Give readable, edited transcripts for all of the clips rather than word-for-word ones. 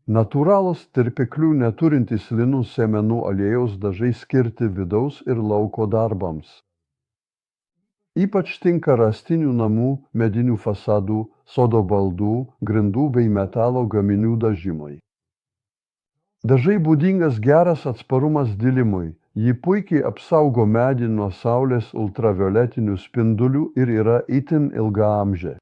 Natūralūs tirpiklių neturintys linų sėmenų aliejaus dažai skirti vidaus ir lauko darbams. Ypač tinka rąstinių namų, medinių fasadų, sodo baldų, grindų bei metalo gaminių dažymui. Dažai būdingas geras atsparumas dilimui. Ji puikiai apsaugo medį nuo saulės ultravioletinių spindulių ir yra itin ilgaamžė.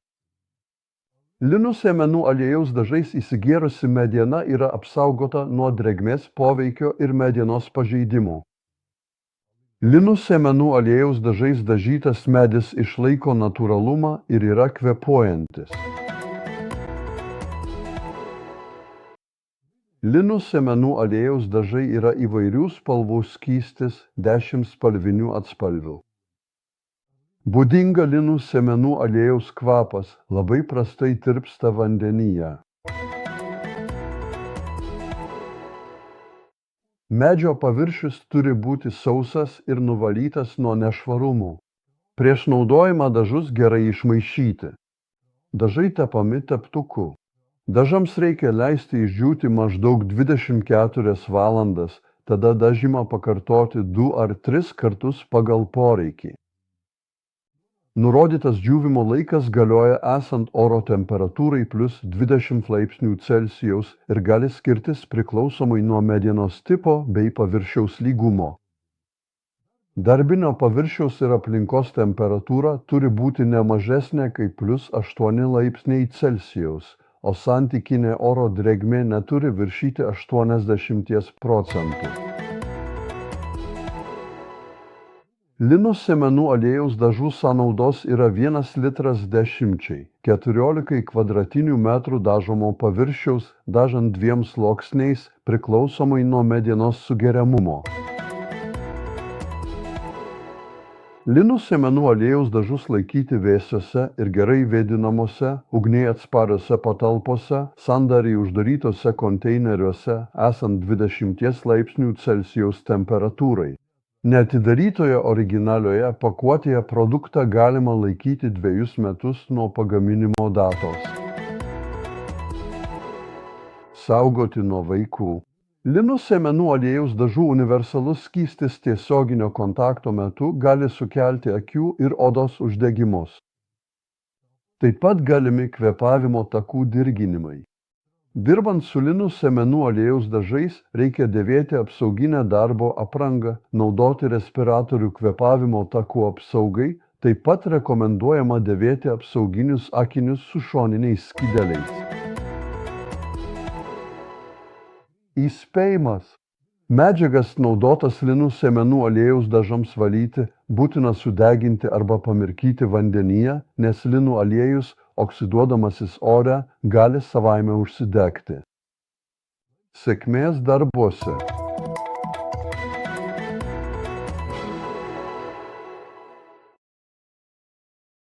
Linų sėmenų aliejaus dažais įsigėrusi mediena yra apsaugota nuo drėgmės poveikio ir medienos pažeidimų. Linų sėmenų aliejaus dažais dažytas medis išlaiko natūralumą ir yra kvėpuojantis. Linų sėmenų aliejaus dažai yra įvairių spalvų skystis, 10 spalvinių atspalvių. Būdinga linų sėmenų aliejaus kvapas, labai prastai tirpsta vandenyje. Medžio paviršius turi būti sausas ir nuvalytas nuo nešvarumų. Prieš naudojimą dažus gerai išmaišyti. Dažai tepami teptuku. Dažams reikia leisti išdžiūti maždaug 24 valandas, tada dažymą pakartoti 2 ar 3 kartus pagal poreikį. Nurodytas džiūvimo laikas galioja esant oro temperatūrai + 20 laipsnių Celsijaus ir gali skirtis priklausomai nuo medienos tipo bei paviršiaus lygumo. Darbinio paviršiaus ir aplinkos temperatūra turi būti ne mažesnė kaip +8 laipsniai Celsijaus, o santykinė oro drėgmė neturi viršyti 80%. Linų sėmenų aliejaus dažų sąnaudos yra 1 litras 10, 14 kvadratinių metrų dažomo paviršiaus, dažant 2 sluoksniais priklausomai nuo medienos sugeriamumo. Linų sėmenų aliejaus dažus laikyti vėsiose ir gerai vėdinamose, ugniai atspariose patalpose, sandariai uždarytose konteineriuose esant 20 laipsnių Celsijaus temperatūrai. Neatidarytoje originalioje pakuotėje produktą galima laikyti 2 metus nuo pagaminimo datos. Saugoti nuo vaikų. Linų sėmenų aliejaus dažų universalus skystis tiesioginio kontakto metu gali sukelti akių ir odos uždegimus. Taip pat galimi kvėpavimo takų dirginimai. Dirbant su linų sėmenų aliejaus dažais reikia dėvėti apsauginę darbo aprangą, naudoti respiratorių kvėpavimo takų apsaugai, taip pat rekomenduojama dėvėti apsauginius akinius su šoniniais skydeliais. Įspėjimas. Medžiagas naudotas linų sėmenų aliejaus dažams valyti būtina sudeginti arba pamirkyti vandenyje, nes linų aliejus oksiduodamasis ore gali savaime užsidegti. Sėkmės darbuose.